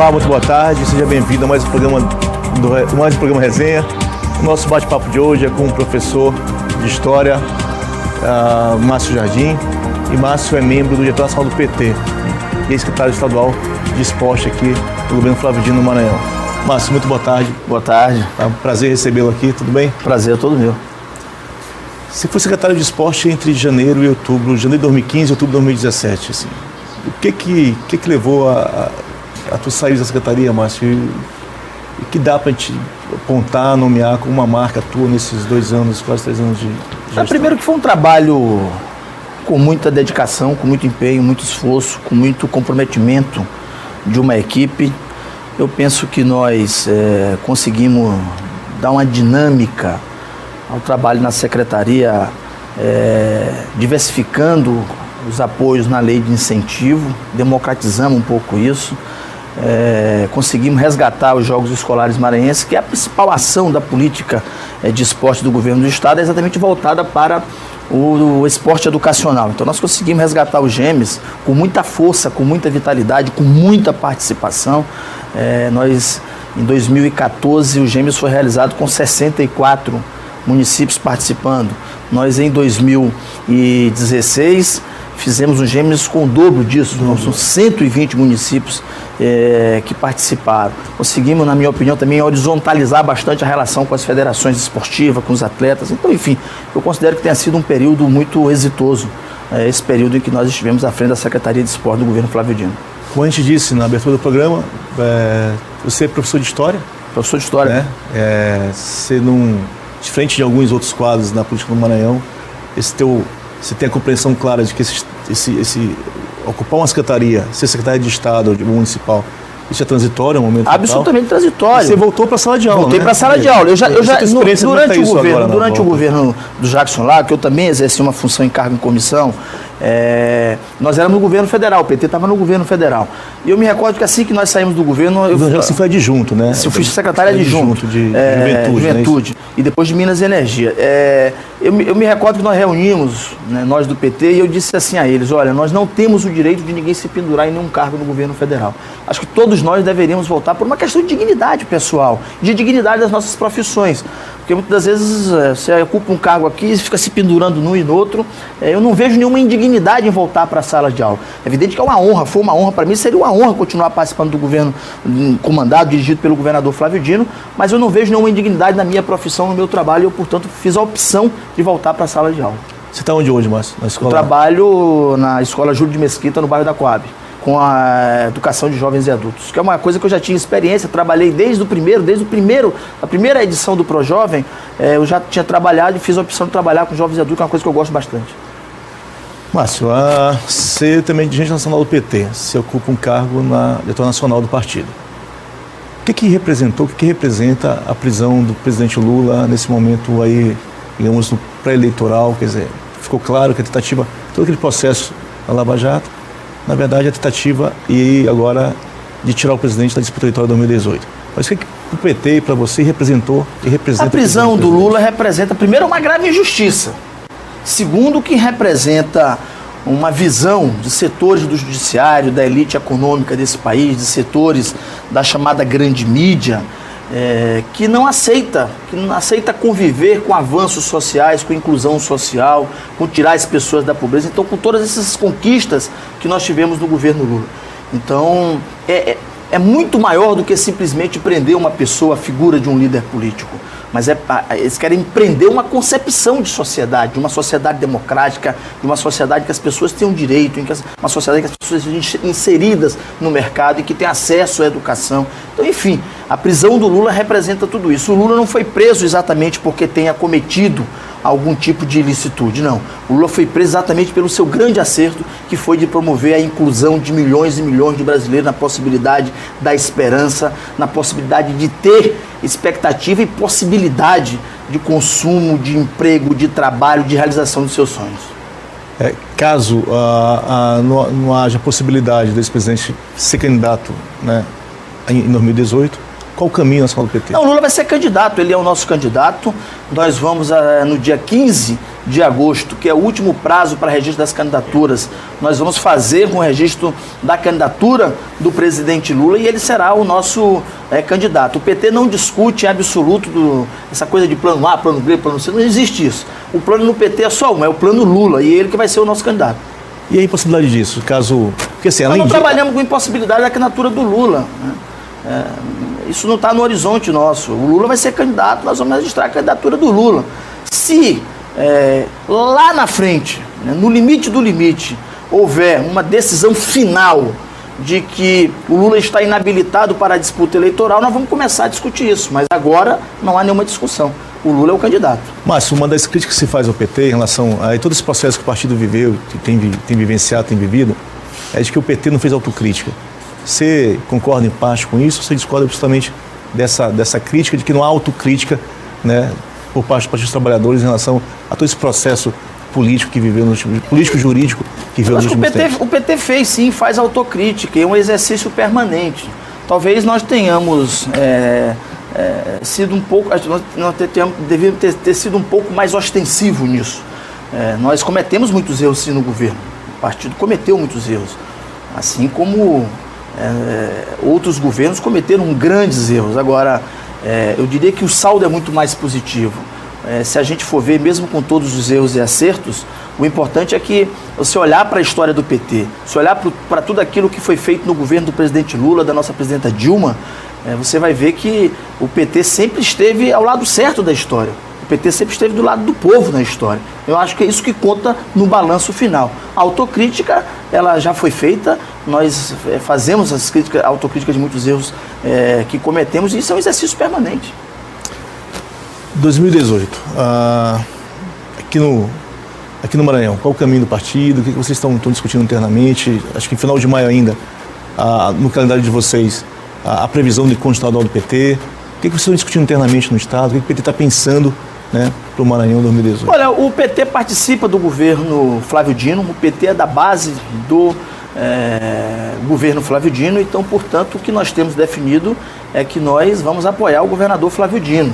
Olá, muito boa tarde, seja bem-vindo a mais um programa Resenha. O nosso bate-papo de hoje é com o professor de História, Márcio Jardim. E Márcio é membro do Diretório Nacional do PT e é secretário estadual de Esporte aqui do governo Flávio Dino no Maranhão. Márcio, muito boa tarde. Boa tarde. É um prazer recebê-lo aqui, tudo bem? Prazer é todo meu. Você foi secretário de Esporte entre janeiro e outubro, janeiro de 2015 e outubro de 2017. Assim. O que levou a tu sair da secretaria, Márcio? E que dá para a gente apontar, nomear como uma marca tua nesses 2 anos, quase 3 anos de gestão? Primeiro que foi um trabalho com muita dedicação, com muito empenho, muito esforço, com muito comprometimento de uma equipe. Eu penso que nós conseguimos dar uma dinâmica ao trabalho na secretaria, diversificando os apoios na lei de incentivo, democratizamos um pouco isso, conseguimos resgatar os Jogos Escolares Maranhenses, que é a principal ação da política de esporte do governo do estado, é exatamente voltada para o esporte educacional. Então nós conseguimos resgatar os Gêmeos com muita força, com muita vitalidade, com muita participação. Em 2014, o Gêmeos foi realizado com 64 municípios participando. Nós, em 2016, fizemos os Gêmeos com o dobro disso. São 120 municípios que participaram. Conseguimos, na minha opinião, também horizontalizar bastante a relação com as federações esportivas, com os atletas. Então, enfim, eu considero que tenha sido um período muito exitoso, esse período em que nós estivemos à frente da Secretaria de Esporte do governo Flávio Dino. Como a gente disse na abertura do programa, você é professor de História. Professor de História. Né? Você não, diferente de alguns outros quadros na política do Maranhão, você tem a compreensão clara de que ocupar uma secretaria, ser secretário de Estado ou de municipal, isso é transitório, é um momento absolutamente vital. Transitório. E você voltou para a sala de aula, Voltei para a sala de aula. Durante o governo do Jackson lá, que eu também exerci uma função em cargo em comissão, nós éramos no governo federal, o PT estava no governo federal. E eu me recordo que assim que nós saímos do governo... Você foi adjunto, né? Eu fui secretário adjunto de Juventude. Né? E depois de Minas e Energia. Eu me recordo que nós reunimos, né, nós do PT, e eu disse assim a eles: olha, nós não temos o direito de ninguém se pendurar em nenhum cargo no governo federal. Acho que todos nós deveríamos voltar por uma questão de dignidade pessoal, de dignidade das nossas profissões. Porque muitas das vezes você ocupa um cargo aqui e fica se pendurando num e no outro. Eu não vejo nenhuma indignidade em voltar para a sala de aula. É evidente que é uma honra, foi uma honra para mim, seria uma honra continuar participando do governo comandado, dirigido pelo governador Flávio Dino, mas eu não vejo nenhuma indignidade na minha profissão, no meu trabalho, e eu, portanto, fiz a opção de voltar para a sala de aula. Você está onde hoje, Márcio? Na escola? Eu trabalho na Escola Júlio de Mesquita, no bairro da Coab, com a educação de jovens e adultos, que é uma coisa que eu já tinha experiência, trabalhei desde a primeira edição do ProJovem, eu já tinha trabalhado e fiz a opção de trabalhar com jovens e adultos, que é uma coisa que eu gosto bastante. Márcio, você também é dirigente nacional do PT, você ocupa um cargo na diretória nacional do partido. O que representa a prisão do presidente Lula nesse momento aí, digamos, no pré-eleitoral? Quer dizer, ficou claro que a tentativa, todo aquele processo da Lava Jato, na verdade, a tentativa agora de tirar o presidente da disputa eleitoral de 2018. Mas o que o PT, para você, representou e representa? A prisão do Lula representa, primeiro, uma grave injustiça. Segundo, que representa uma visão de setores do judiciário, da elite econômica desse país, de setores da chamada grande mídia, que não aceita conviver com avanços sociais, com inclusão social, com tirar as pessoas da pobreza. Então, com todas essas conquistas que nós tivemos no governo Lula. Então, é muito maior do que simplesmente prender uma pessoa, a figura de um líder político. Mas eles querem prender uma concepção de sociedade, de uma sociedade democrática, de uma sociedade que as pessoas tenham direito, uma sociedade que as pessoas sejam inseridas no mercado e que tenham acesso à educação. Então, enfim, a prisão do Lula representa tudo isso. O Lula não foi preso exatamente porque tenha cometido algum tipo de ilicitude, não. O Lula foi preso exatamente pelo seu grande acerto, que foi de promover a inclusão de milhões e milhões de brasileiros na possibilidade da esperança, na possibilidade de ter expectativa e possibilidade de consumo, de emprego, de trabalho, de realização dos seus sonhos. Caso não haja possibilidade desse presidente ser candidato, né, em 2018, qual o caminho nacional do PT? Não, o Lula vai ser candidato, ele é o nosso candidato. Nós vamos, no dia 15 de agosto, que é o último prazo para registro das candidaturas, nós vamos fazer um registro da candidatura do presidente Lula e ele será o nosso candidato. O PT não discute em absoluto essa coisa de plano A, plano B, plano C, não existe isso. O plano no PT é só um, é o plano Lula, e ele que vai ser o nosso candidato. E a impossibilidade disso, caso... Porque, assim, nós não trabalhamos com impossibilidade da candidatura do Lula, né? Isso não está no horizonte nosso. O Lula vai ser candidato, nós vamos registrar a candidatura do Lula. Se lá na frente, né, no limite do limite, houver uma decisão final de que o Lula está inabilitado para a disputa eleitoral, nós vamos começar a discutir isso. Mas agora não há nenhuma discussão. O Lula é o candidato. Márcio, uma das críticas que se faz ao PT em relação a todo esse processo que o partido viveu, tem vivenciado, tem vivido, é de que o PT não fez autocrítica. Você concorda em parte com isso? Ou você discorda justamente dessa crítica de que não há autocrítica, né, por parte dos partidos trabalhadores em relação a todo esse processo político que viveu, político-jurídico que viveu nos últimos tempos? O PT fez sim, faz autocrítica, é um exercício permanente. Talvez nós tenhamos sido um pouco, nós devíamos ter sido um pouco mais ostensivo nisso. Nós cometemos muitos erros sim no governo, o partido cometeu muitos erros, assim como outros governos cometeram grandes erros. Agora, eu diria que o saldo é muito mais positivo. Se a gente for ver, mesmo com todos os erros e acertos, o importante é que você olhar para a história do PT, se olhar para tudo aquilo que foi feito no governo do presidente Lula, da nossa presidenta Dilma, você vai ver que o PT sempre esteve ao lado certo da história. O PT sempre esteve do lado do povo na história. Eu acho que é isso que conta no balanço final. A autocrítica, ela já foi feita, nós fazemos a autocrítica de muitos erros que cometemos, e isso é um exercício permanente. 2018, aqui no Maranhão, qual o caminho do partido? O que vocês estão discutindo internamente? Acho que em final de maio ainda, no calendário de vocês, a previsão de encontro estadual do PT. O que vocês estão discutindo internamente no Estado? O que o PT está pensando, né, para o Maranhão 2018? Olha, o PT participa do governo Flávio Dino, o PT é da base do governo Flávio Dino, então, portanto, o que nós temos definido é que nós vamos apoiar o governador Flávio Dino.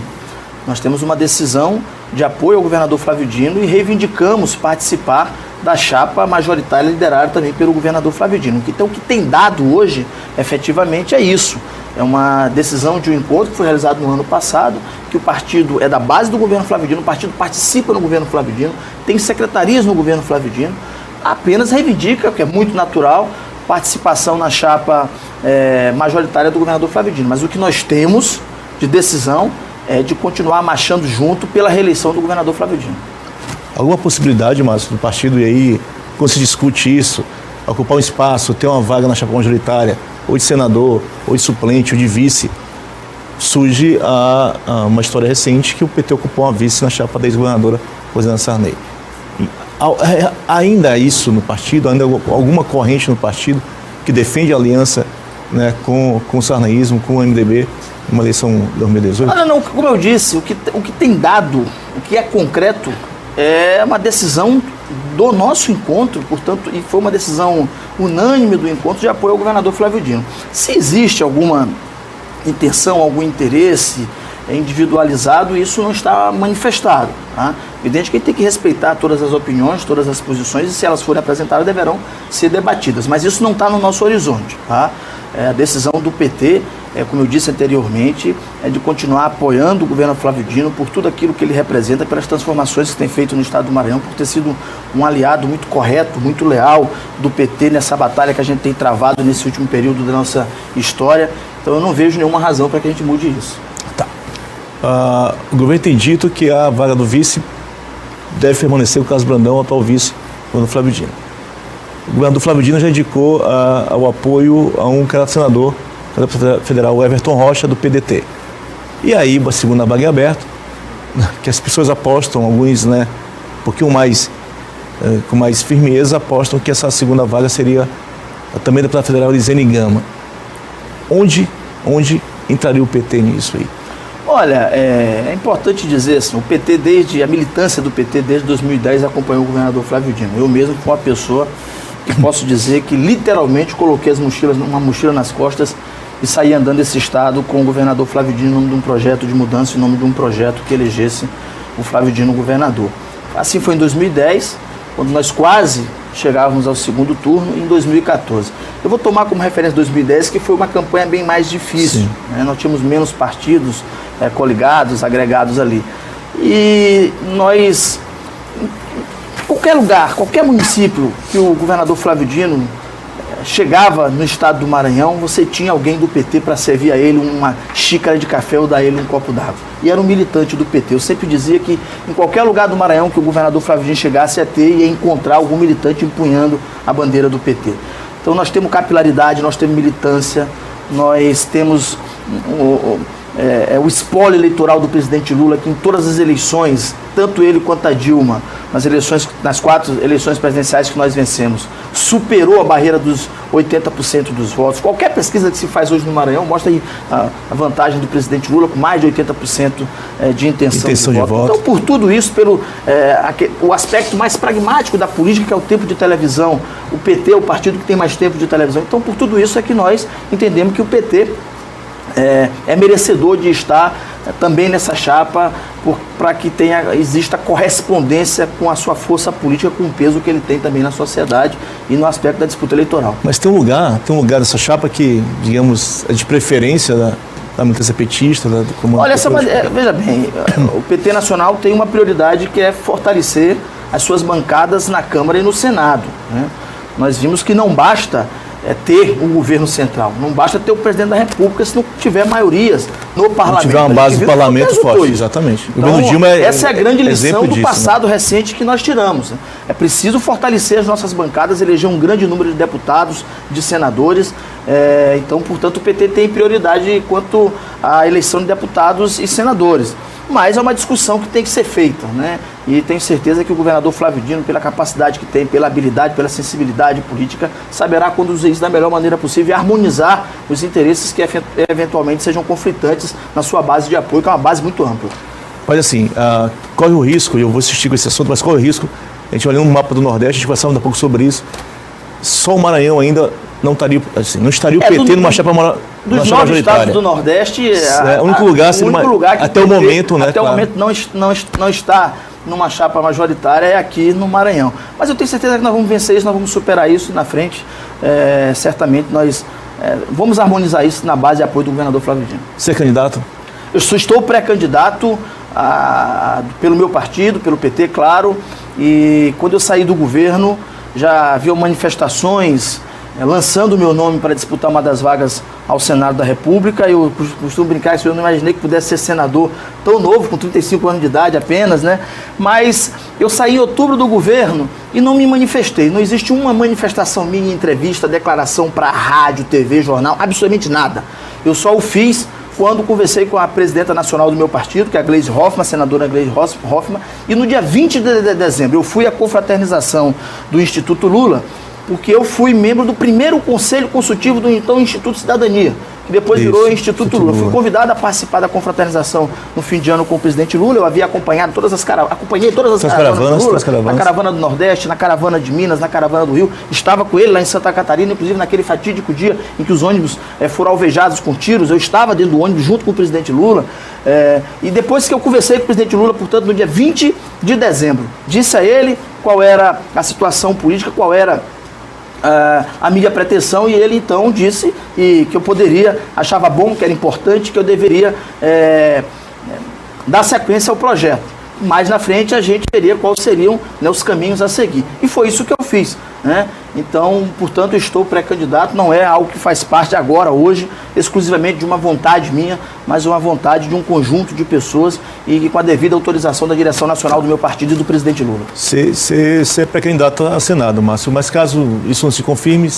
Nós temos uma decisão de apoio ao governador Flávio Dino e reivindicamos participar da chapa majoritária liderada também pelo governador Flávio Dino. Então, o que tem dado hoje, efetivamente, é isso. É uma decisão de um encontro que foi realizado no ano passado, que o partido é da base do governo Flávio Dino, o partido participa no governo Flávio Dino, tem secretarias no governo Flávio Dino, apenas reivindica, que é muito natural, participação na chapa majoritária do governador Flávio Dino. Mas o que nós temos de decisão é de continuar marchando junto pela reeleição do governador Flávio Dino. Alguma possibilidade, Márcio, do partido, e aí, quando se discute isso, ocupar um espaço, ter uma vaga na chapa majoritária, ou de senador, ou de suplente, ou de vice, surge uma história recente que o PT ocupou uma vice na chapa da ex-governadora Rosana Sarney. Ainda há isso no partido, ainda há alguma corrente no partido que defende a aliança, né, com o sarneísmo, com o MDB, numa eleição de 2018? Não, como eu disse, o que tem dado, o que é concreto, é uma decisão do nosso encontro, portanto, e foi uma decisão unânime do encontro de apoio ao governador Flávio Dino. Se existe alguma intenção, algum interesse individualizado, isso não está manifestado. Tá? Evidente que a gente tem que respeitar todas as opiniões, todas as posições, e se elas forem apresentadas, deverão ser debatidas. Mas isso não está no nosso horizonte. Tá? A decisão do PT, como eu disse anteriormente, é de continuar apoiando o governo Flávio Dino por tudo aquilo que ele representa, pelas transformações que tem feito no estado do Maranhão, por ter sido um aliado muito correto, muito leal do PT nessa batalha que a gente tem travado nesse último período da nossa história. Então eu não vejo nenhuma razão para que a gente mude isso. Tá. O governo tem dito que a vaga do vice deve permanecer o Carlos Brandão, o atual vice, do Flávio Dino. O governador Flávio Dino já indicou o apoio a um candidato senador, candidato federal, o Everton Rocha, do PDT. E aí, a segunda vaga é aberta, que as pessoas apostam, alguns, né, um pouquinho mais, com mais firmeza, apostam que essa segunda vaga seria também da deputada federal Elisene Gama. Onde entraria o PT nisso aí? Olha, é importante dizer assim, o PT, a militância do PT desde 2010 acompanhou o governador Flávio Dino. Eu mesmo fui uma pessoa que posso dizer que literalmente coloquei uma mochila nas costas e saí andando esse estado com o governador Flávio Dino em nome de um projeto de mudança, em nome de um projeto que elegesse o Flávio Dino governador. Assim foi em 2010, quando nós quase chegávamos ao segundo turno, e em 2014. Eu vou tomar como referência 2010, que foi uma campanha bem mais difícil, né? Nós tínhamos menos partidos coligados, agregados ali. E nós, qualquer lugar, qualquer município que o governador Flávio Dino chegava no estado do Maranhão, você tinha alguém do PT para servir a ele uma xícara de café ou dar a ele um copo d'água. E era um militante do PT. Eu sempre dizia que em qualquer lugar do Maranhão que o governador Flávio Dino chegasse a ter, ia encontrar algum militante empunhando a bandeira do PT. Então nós temos capilaridade, nós temos militância, nós temos o espólio eleitoral do presidente Lula, que em todas as eleições, tanto ele quanto a Dilma, nas 4 eleições presidenciais que nós vencemos, superou a barreira dos 80% dos votos. Qualquer pesquisa que se faz hoje no Maranhão mostra aí a vantagem do presidente Lula com mais de 80% de intenção de voto. Então, por tudo isso, pelo o aspecto mais pragmático da política, que é o tempo de televisão, o PT é o partido que tem mais tempo de televisão. Então, por tudo isso é que nós entendemos que o PT é merecedor de estar também nessa chapa, para que exista correspondência com a sua força política, com o peso que ele tem também na sociedade e no aspecto da disputa eleitoral. Mas tem um lugar dessa chapa que, digamos, é de preferência da militância petista? Olha, veja bem, o PT Nacional tem uma prioridade, que é fortalecer as suas bancadas na Câmara e no Senado, né? Nós vimos que não basta ter um governo central, não basta ter o presidente da República se não tiver maiorias no parlamento. Se tiver uma base do parlamento forte, exatamente. Então, o governo Dilma essa é a grande lição do passado recente que nós tiramos, né? É preciso fortalecer as nossas bancadas, eleger um grande número de deputados, de senadores. Então, portanto, o PT tem prioridade quanto à eleição de deputados e senadores. Mas é uma discussão que tem que ser feita, né? E tenho certeza que o governador Flávio Dino, pela capacidade que tem, pela habilidade, pela sensibilidade política, saberá conduzir isso da melhor maneira possível e harmonizar os interesses que eventualmente sejam conflitantes na sua base de apoio, que é uma base muito ampla. Mas assim, corre o risco, e eu vou insistir com esse assunto, mas corre o risco, a gente olhando no mapa do Nordeste, a gente vai falar um pouco sobre isso, só o Maranhão ainda não estaria o PT numa chapa majoritária. Dos 9 estados do Nordeste, o único lugar que até o momento, né? Até o momento não está numa chapa majoritária é aqui no Maranhão. Mas eu tenho certeza que nós vamos vencer isso, nós vamos superar isso na frente. Certamente nós vamos harmonizar isso na base de apoio do governador Flávio Dino. Você é candidato? Eu estou pré-candidato pelo meu partido, pelo PT, claro. E quando eu saí do governo, já havia manifestações lançando o meu nome para disputar uma das vagas ao Senado da República. Eu costumo brincar que eu não imaginei que pudesse ser senador tão novo, com 35 anos de idade apenas, né? Mas eu saí em outubro do governo e não me manifestei. Não existe uma manifestação minha, entrevista, declaração para rádio, TV, jornal, absolutamente nada. Eu só o fiz quando conversei com a presidenta nacional do meu partido, que é a Gleisi Hoffmann, a senadora Gleisi Hoffmann, e no dia 20 de dezembro eu fui à confraternização do Instituto Lula, porque eu fui membro do primeiro conselho consultivo do então Instituto Cidadania, que depois virou Instituto Lula. Fui convidado a participar da confraternização no fim de ano com o presidente Lula. Eu havia acompanhado acompanhei todas as caravanas do Lula, na caravana do Nordeste, na caravana de Minas, na caravana do Rio. Estava com ele lá em Santa Catarina, inclusive naquele fatídico dia em que os ônibus foram alvejados com tiros. Eu estava dentro do ônibus junto com o presidente Lula. E depois que eu conversei com o presidente Lula, portanto, no dia 20 de dezembro, disse a ele qual era a situação política, qual era a minha pretensão, e ele então disse que eu achava bom, que era importante, que eu deveria dar sequência ao projeto. Mais na frente a gente veria quais seriam, né, os caminhos a seguir. E foi isso que eu fiz, né? Então, portanto, eu estou pré-candidato, não é algo que faz parte agora, hoje, exclusivamente de uma vontade minha, mas uma vontade de um conjunto de pessoas e com a devida autorização da direção nacional do meu partido e do presidente Lula. Você é pré-candidato a Senado, Márcio, mas caso isso não se confirme,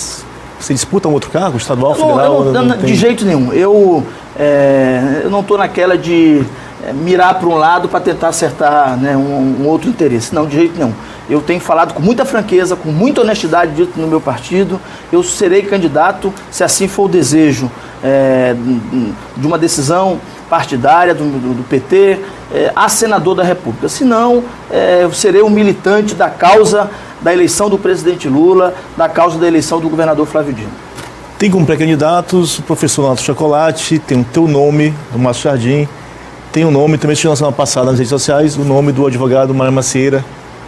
você disputa um outro cargo, estadual, federal? De jeito nenhum. Eu não estou naquela de mirar para um lado para tentar acertar, né, um outro interesse. Não, de jeito nenhum. Eu tenho falado com muita franqueza, com muita honestidade dito no meu partido. Eu serei candidato, se assim for o desejo de uma decisão partidária do PT, a senador da República. Se não, eu serei um militante da causa da eleição do presidente Lula, da causa da eleição do governador Flávio Dino. Tem como pré-candidatos o professor Nato Chocolate, tem o teu nome, do Márcio Jardim, tem o nome, também se na semana passada nas redes sociais, o nome do advogado Mário Macieira,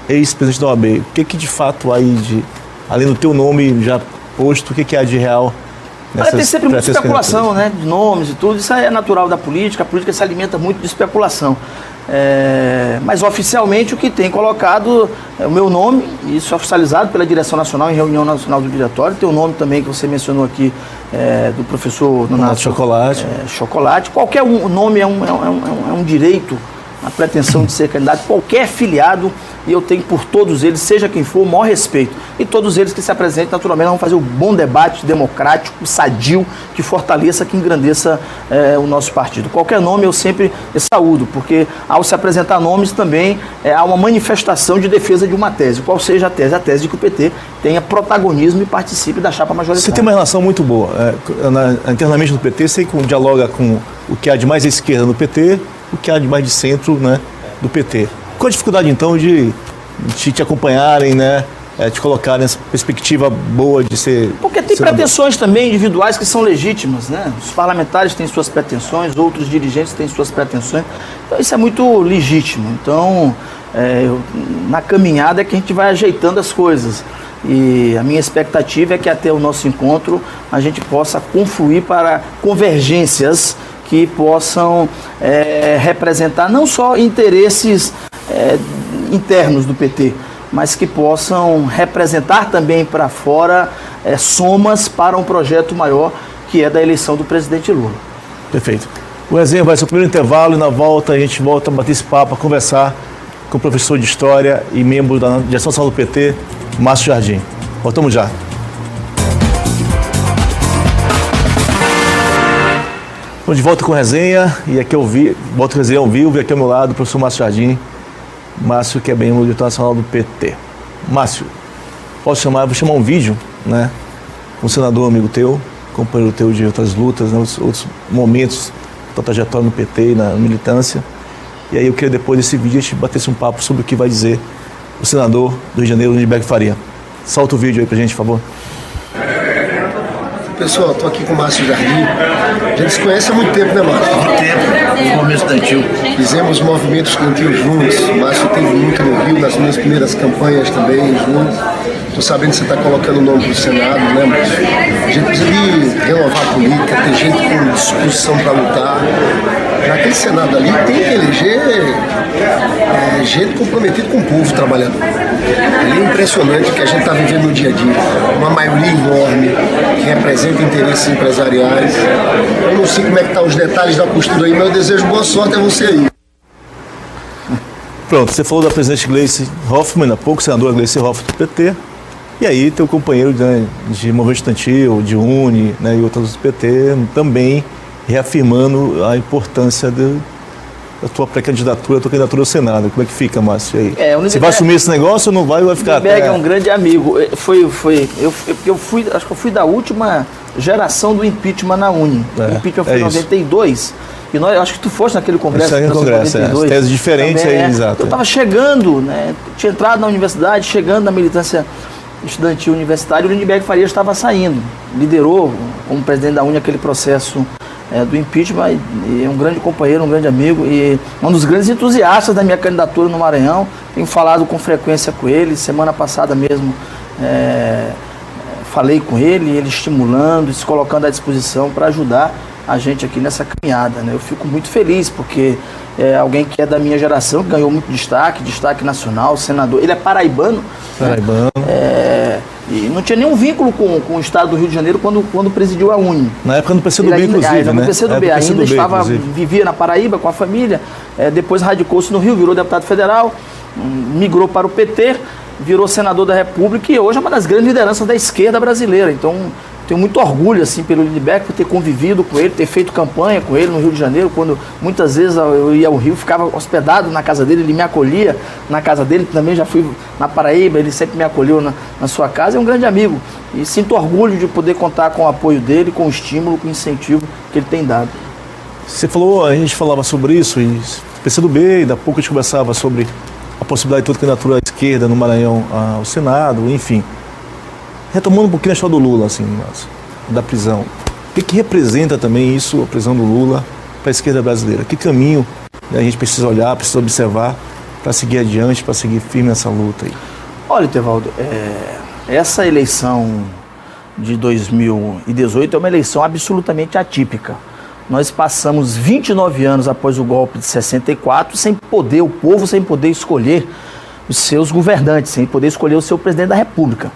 ex-presidente da OAB. O que de fato há aí, além do teu nome já posto, o que há de real? Tem sempre muita especulação, né, de nomes e tudo, isso é natural da política, a política se alimenta muito de especulação. Mas oficialmente o que tem colocado é o meu nome, e isso é oficializado pela direção nacional em reunião nacional do diretório, tem o nome também que você mencionou aqui, do professor Nonato Chocolate. Qualquer nome é um direito, a pretensão de ser candidato, qualquer filiado, e eu tenho por todos eles, seja quem for, o maior respeito. E todos eles que se apresentem, naturalmente, vão fazer um bom debate democrático, sadio, que fortaleça, que engrandeça o nosso partido. Qualquer nome eu sempre saúdo, porque ao se apresentar nomes também há uma manifestação de defesa de uma tese. Qual seja a tese? A tese de que o PT tenha protagonismo e participe da chapa majoritária. Você tem uma relação muito boa. Internamente no PT, você dialoga com o que há de mais à esquerda no PT, o que há de mais de centro, né, do PT. Qual a dificuldade, então, de te acompanharem, né, te colocarem nessa perspectiva boa de ser... Porque tem pretensões também individuais que são legítimas, né? Os parlamentares têm suas pretensões, outros dirigentes têm suas pretensões. Então, isso é muito legítimo. Então, na caminhada é que a gente vai ajeitando as coisas. E a minha expectativa é que até o nosso encontro a gente possa confluir para convergências que possam representar não só interesses internos do PT, mas que possam representar também para fora somas para um projeto maior, que é da eleição do presidente Lula. Perfeito. O resenha vai ser o primeiro intervalo e na volta a gente volta a bater esse papo, a conversar com o professor de História e membro da direção nacional do PT, Márcio Jardim. Voltamos já. Estamos de volta com a resenha, e aqui volto a resenha ao vivo, e aqui ao meu lado o professor Márcio Jardim. Márcio, que é membro do diretor nacional do PT. Márcio, vou chamar um vídeo, né? Um senador amigo teu, companheiro teu de outras lutas, né, outros momentos da trajetória no PT e na militância. E aí eu queria depois desse vídeo a gente batesse um papo sobre o que vai dizer o senador do Rio de Janeiro, Lindenberg Faria. Solta o vídeo aí pra gente, por favor. Pessoal, estou aqui com o Márcio Jardim. A gente se conhece há muito tempo, né, Márcio? Muito tempo, no movimento estudantil. Fizemos movimentos estudantis juntos. O Márcio teve muito no Rio, nas minhas primeiras campanhas também juntos. Estou sabendo que você está colocando o nome para o Senado, né, Márcio? A gente precisa de renovar a política, ter gente com disposição para lutar. Naquele Senado ali tem que eleger gente comprometida com o povo trabalhador. É impressionante o que a gente está vivendo no dia a dia. Uma maioria enorme que representa interesses empresariais. Eu não sei como é que estão os detalhes da postura aí, mas eu desejo boa sorte a você aí. Pronto, você falou da presidente Gleice Hoffmann, há pouco, senadora Gleice Hoffmann do PT. E aí teu companheiro de movimento estudantil, de UNE, né, e outros do PT, também reafirmando a importância da tua pré-candidatura, da tua candidatura ao Senado. Como é que fica, Márcio? Aí? Você vai assumir esse negócio ou não vai? Vai ficar até... é um grande amigo. Acho que eu fui da última geração do impeachment na UNE. O impeachment foi em 92. E nós, acho que tu foste naquele congresso. Naquele congresso, as teses diferentes também, aí, exato. Eu estava chegando, né? Tinha entrado na universidade, chegando na militância estudantil universitária, o Lindenberg Faria estava saindo. Liderou, como presidente da UNE, aquele processo do impeachment, e é um grande companheiro, um grande amigo e um dos grandes entusiastas da minha candidatura no Maranhão. Tenho falado com frequência com ele, semana passada mesmo falei com ele estimulando, se colocando à disposição para ajudar a gente aqui nessa caminhada, né? Eu fico muito feliz porque é alguém que é da minha geração, que ganhou muito destaque nacional, senador. Ele é paraibano. Paraibano. E não tinha nenhum vínculo com o estado do Rio de Janeiro quando presidiu a UNE. Na época do PCdoB, inclusive, né? No PCdoB, ainda vivia na Paraíba com a família, depois radicou-se no Rio, virou deputado federal, migrou para o PT, virou senador da República e hoje é uma das grandes lideranças da esquerda brasileira. Então, tenho muito orgulho assim, pelo Lindenberg, por ter convivido com ele, ter feito campanha com ele no Rio de Janeiro, quando muitas vezes eu ia ao Rio, ficava hospedado na casa dele, ele me acolhia na casa dele, também já fui na Paraíba, ele sempre me acolheu na sua casa, é um grande amigo. E sinto orgulho de poder contar com o apoio dele, com o estímulo, com o incentivo que ele tem dado. Você falou, a gente falava sobre isso, e PCdoB, e da pouco a gente conversava sobre a possibilidade de toda candidatura à esquerda no Maranhão ao Senado, enfim. Retomando um pouquinho a história do Lula, assim, da prisão. O que representa também isso, a prisão do Lula, para a esquerda brasileira? Que caminho a gente precisa olhar, precisa observar, para seguir adiante, para seguir firme nessa luta aí? Olha, Tevaldo, essa eleição de 2018 é uma eleição absolutamente atípica. Nós passamos 29 anos após o golpe de 64 sem poder, o povo sem poder escolher os seus governantes, sem poder escolher o seu presidente da República.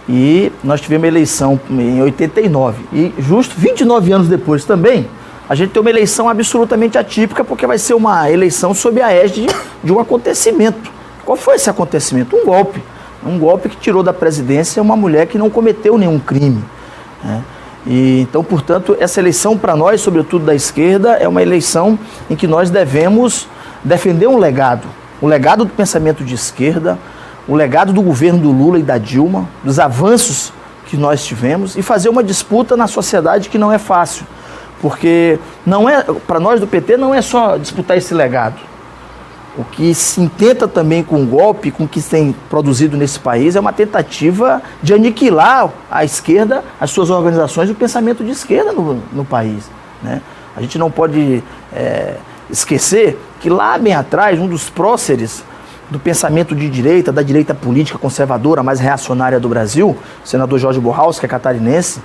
E nós tivemos a eleição em 89. E justo 29 anos depois também, a gente tem uma eleição absolutamente atípica, porque vai ser uma eleição sob a égide de um acontecimento. Qual foi esse acontecimento? Um golpe. Um golpe que tirou da presidência uma mulher que não cometeu nenhum crime, né? E, então, portanto, essa eleição para nós, sobretudo da esquerda, é uma eleição em que nós devemos defender um legado. O legado do pensamento de esquerda, o legado do governo do Lula e da Dilma, dos avanços que nós tivemos, e fazer uma disputa na sociedade que não é fácil. Porque para nós do PT não é só disputar esse legado. O que se intenta também com o golpe, com o que se tem produzido nesse país, é uma tentativa de aniquilar a esquerda, as suas organizações, o pensamento de esquerda no país, né? A gente não pode esquecer que lá bem atrás, um dos próceres do pensamento de direita, da direita política conservadora, mais reacionária do Brasil, o senador Jorge Borraus, que é catarinense,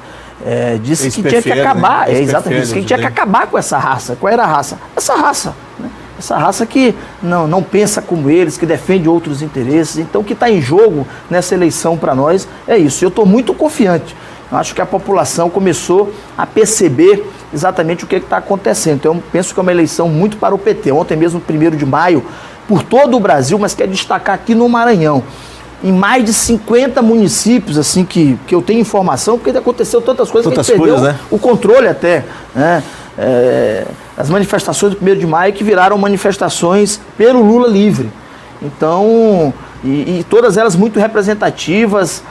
disse que tinha que acabar, né? Exatamente, disse que tinha que acabar com essa raça. Qual era a raça? Essa raça, né? Essa raça que não pensa como eles, que defende outros interesses. Então, o que está em jogo nessa eleição para nós é isso. Eu estou muito confiante. Eu acho que a população começou a perceber exatamente o que está acontecendo. Então, eu penso que é uma eleição muito para o PT. Ontem mesmo, 1º de maio, por todo o Brasil, mas quero destacar aqui no Maranhão, em mais de 50 municípios, assim, que eu tenho informação, porque aconteceu tantas coisas que a gente perdeu, né, o controle até, né? As manifestações do 1º de maio que viraram manifestações pelo Lula livre. Então, e todas elas muito representativas,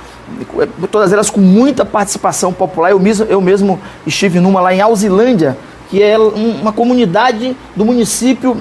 todas elas com muita participação popular. Eu mesmo estive numa lá em Alzilândia, que é uma comunidade do município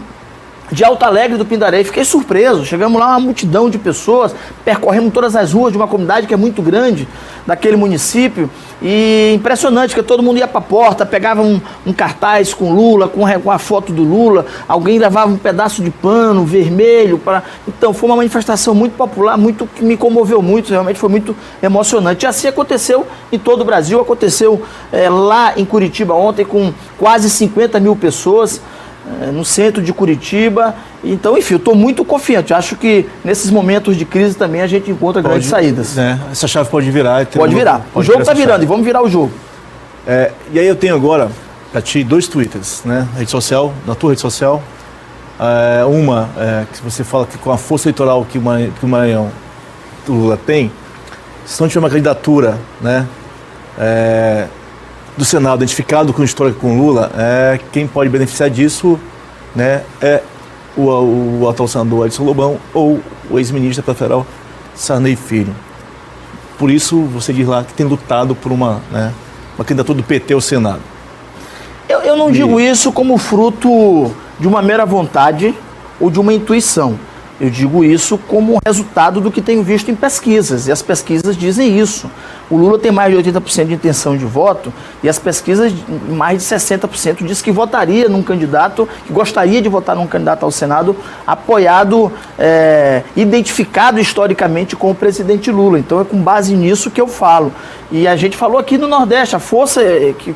de Alto Alegre do Pindaré. Fiquei surpreso, chegamos lá, uma multidão de pessoas, percorremos todas as ruas de uma comunidade que é muito grande, daquele município, e impressionante, que todo mundo ia para a porta, pegava um cartaz com Lula, com a foto do Lula, alguém levava um pedaço de pano vermelho, então foi uma manifestação muito popular, que me comoveu muito, realmente foi muito emocionante. E assim aconteceu em todo o Brasil, aconteceu lá em Curitiba ontem, com quase 50 mil pessoas, no centro de Curitiba. Então, enfim, eu estou muito confiante. Acho que nesses momentos de crise também a gente encontra grandes saídas. Essa chave pode virar. Pode virar. O jogo está virando e vamos virar o jogo. E aí eu tenho agora para ti 2 twitters, né? Rede social, na tua rede social. Uma que você fala que com a força eleitoral que o Maranhão, o Lula tem, se não tiver uma candidatura, né, do Senado identificado com histórico com Lula, quem pode beneficiar disso, né, é o atual senador Edson Lobão ou o ex-ministro federal Sarney Filho. Por isso você diz lá que tem lutado por uma candidatura do PT ao Senado. Eu não digo isso como fruto de uma mera vontade ou de uma intuição. Eu digo isso como resultado do que tenho visto em pesquisas, e as pesquisas dizem isso. O Lula tem mais de 80% de intenção de voto, e as pesquisas, mais de 60% diz que votaria num candidato, que gostaria de votar num candidato ao Senado, apoiado, identificado historicamente com o presidente Lula. Então é com base nisso que eu falo. E a gente falou aqui no Nordeste, a força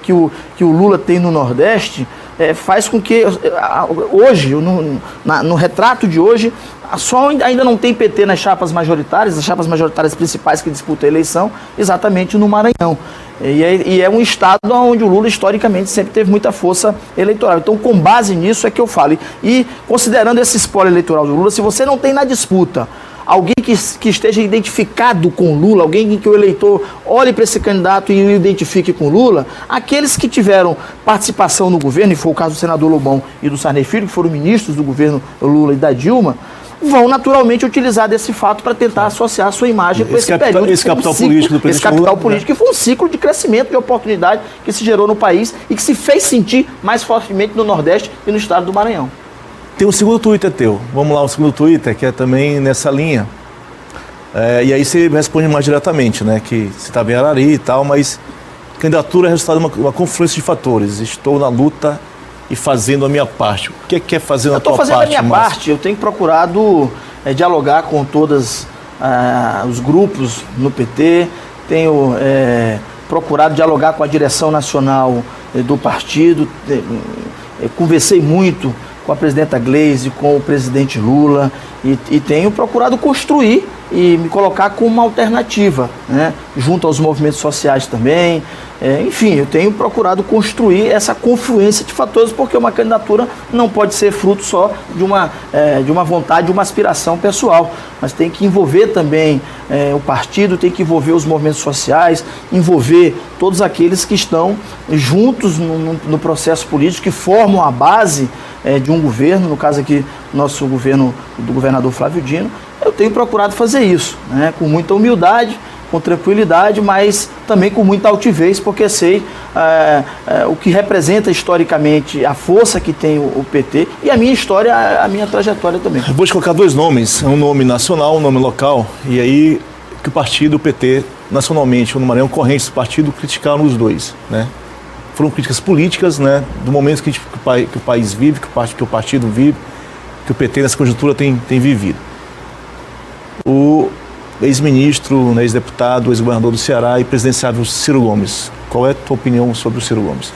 que o Lula tem no Nordeste faz com que hoje, no retrato de hoje, ainda não tem PT nas chapas majoritárias, as chapas majoritárias principais que disputam a eleição, exatamente no Maranhão. E é um estado onde o Lula historicamente sempre teve muita força eleitoral. Então, com base nisso é que eu falo. E considerando esse espólio eleitoral do Lula, se você não tem na disputa alguém que esteja identificado com Lula, alguém que o eleitor olhe para esse candidato e o identifique com Lula, aqueles que tiveram participação no governo, e foi o caso do senador Lobão e do Sarney Filho, que foram ministros do governo Lula e da Dilma, vão naturalmente utilizar desse fato para tentar associar a sua imagem com esse período. Esse capital político do presidente Lula. Esse capital político, que foi um ciclo de crescimento, de oportunidade que se gerou no país e que se fez sentir mais fortemente no Nordeste e no estado do Maranhão. Tem um segundo Twitter teu. Vamos lá, o segundo Twitter, que é também nessa linha. E aí você responde mais diretamente, né? Que você está bem Arari e tal, mas candidatura é resultado de uma confluência de fatores. Estou na luta e fazendo a minha parte. O que é fazendo a tua parte, Eu estou fazendo a minha Márcio? parte, eu tenho procurado dialogar com todos os grupos no PT, tenho procurado dialogar com a direção nacional do partido, conversei muito com a presidenta Gleisi, com o presidente Lula e tenho procurado construir e me colocar como uma alternativa, né, junto aos movimentos sociais também. Enfim, eu tenho procurado construir essa confluência de fatores, porque uma candidatura não pode ser fruto só de uma vontade, de uma aspiração pessoal, mas tem que envolver também o partido, tem que envolver os movimentos sociais, envolver todos aqueles que estão juntos no processo político, que formam a base de um governo, no caso aqui, nosso governo do governador Flávio Dino. Eu tenho procurado fazer isso, né, com muita humildade, com tranquilidade, mas também com muita altivez, porque sei o que representa historicamente a força que tem o PT e a minha história, a minha trajetória também. Eu vou te colocar dois nomes, um nome nacional, um nome local, e aí que o partido, o PT, nacionalmente, no Maranhão, correntes do partido, criticaram os dois, né? Foram críticas políticas, né, do momento que o país vive, que o partido vive, que o PT nessa conjuntura tem vivido. O ex-ministro, ex-deputado, ex-governador do Ceará e presidenciável Ciro Gomes. Qual é a tua opinião sobre o Ciro Gomes?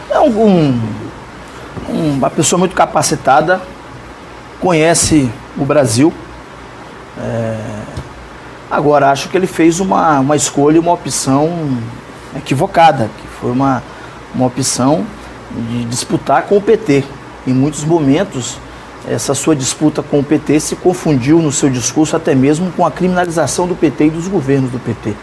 É uma pessoa muito capacitada, conhece o Brasil. Agora, acho que ele fez uma escolha, uma opção equivocada, que foi uma opção de disputar com o PT. Em muitos momentos, essa sua disputa com o PT se confundiu no seu discurso até mesmo com a criminalização do PT e dos governos do PT.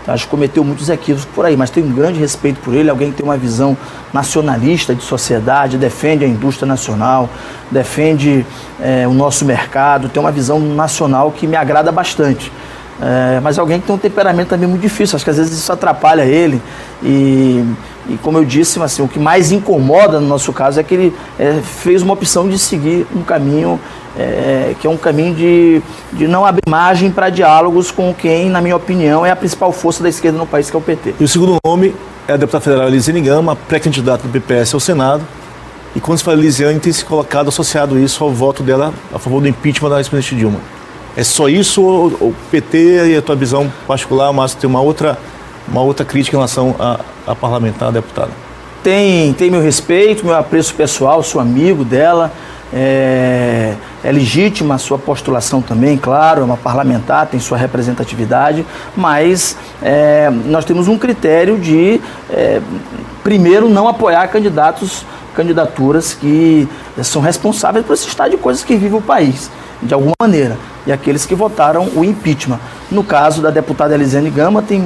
Então, acho que cometeu muitos equívocos por aí, mas tenho um grande respeito por ele, alguém que tem uma visão nacionalista de sociedade, defende a indústria nacional, defende o nosso mercado, tem uma visão nacional que me agrada bastante. Mas alguém que tem um temperamento também muito difícil, acho que às vezes isso atrapalha ele e como eu disse, assim, o que mais incomoda no nosso caso é que ele fez uma opção de seguir um caminho que é um caminho de não abrir margem para diálogos com quem, na minha opinião, é a principal força da esquerda no país, que é o PT. E o segundo nome é a deputada federal Elisiane Gama, pré-candidata do PPS ao Senado, e quando se fala Elisiane, tem se colocado, associado isso ao voto dela a favor do impeachment da ex-presidente Dilma. É só isso ou o PT e a tua visão particular, Márcio, tem uma outra crítica em relação a parlamentar, a deputada? Tem meu respeito, meu apreço pessoal, sou amigo dela, é legítima a sua postulação também, claro, é uma parlamentar, tem sua representatividade, mas nós temos um critério de, primeiro, não apoiar candidaturas que são responsáveis por esse estado de coisas que vive o país, de alguma maneira, e aqueles que votaram o impeachment. No caso da deputada Elisiane Gama, tem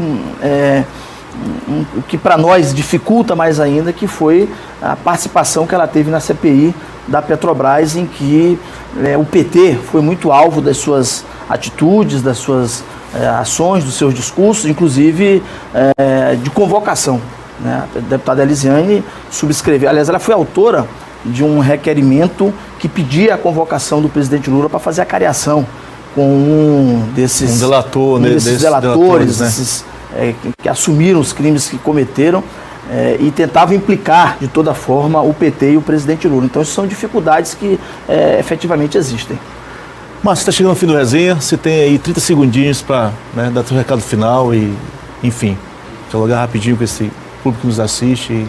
o que para nós dificulta mais ainda, que foi a participação que ela teve na CPI da Petrobras, em que o PT foi muito alvo das suas atitudes, das suas ações, dos seus discursos, inclusive de convocação, né? A deputada Elisiane subscreveu, aliás, ela foi autora de um requerimento que pedia a convocação do presidente Lula para fazer a cariação com um desses delatores, né? Que assumiram os crimes que cometeram e tentavam implicar de toda forma o PT e o presidente Lula. Então, isso são dificuldades que efetivamente existem. Márcio, está chegando ao fim do resenha, você tem aí 30 segundinhos para dar seu recado final e, enfim, dialogar rapidinho com esse público que nos assiste.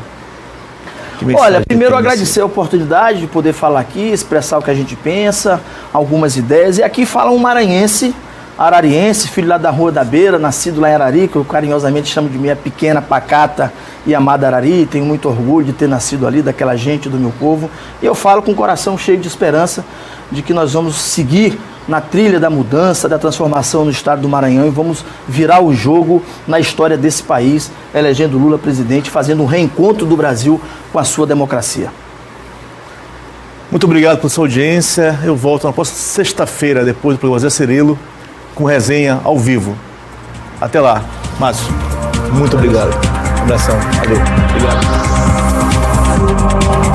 Olha, primeiro agradecer a oportunidade de poder falar aqui, expressar o que a gente pensa, algumas ideias. E aqui fala um maranhense, arariense, filho lá da Rua da Beira, nascido lá em Arari, que eu carinhosamente chamo de minha pequena, pacata e amada Arari. Tenho muito orgulho de ter nascido ali, daquela gente do meu povo. E eu falo com o coração cheio de esperança de que nós vamos seguir na trilha da mudança, da transformação no estado do Maranhão e vamos virar o jogo na história desse país, elegendo Lula presidente, fazendo um reencontro do Brasil com a sua democracia. Muito obrigado pela sua audiência. Eu volto na próxima sexta-feira, depois do programa Zé Cirilo, com resenha ao vivo. Até lá. Márcio, muito obrigado. Um abração. Valeu. Obrigado.